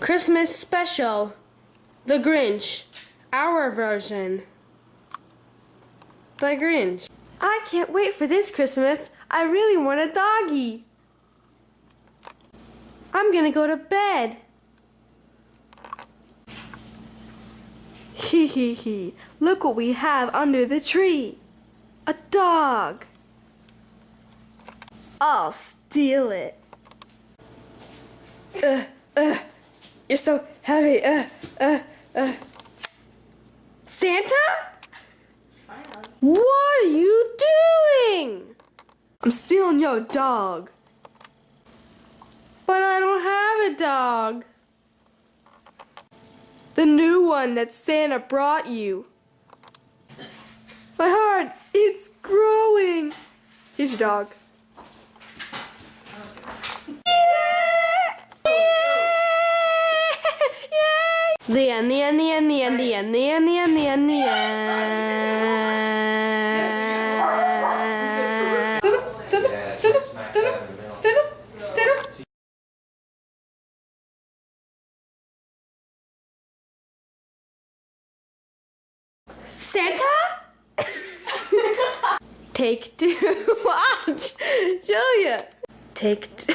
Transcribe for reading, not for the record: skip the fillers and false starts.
Christmas special. The Grinch. Our version. The Grinch. I can't wait for this Christmas. I really want a doggy. I'm gonna go to bed. Hee hee hee. Look what we have under the tree. A dog. I'll steal it. You're so heavy. Santa? What are you doing? I'm stealing your dog. But I don't have a dog. The new one that Santa brought you. My heart, it's growing. Here's your dog. The end, the end, the end, the end, the end, the end, the end, the end, the end. Stand up, stand up, stand up, stand up, stand up. Santa? Take two. Watch, Julia. Take two.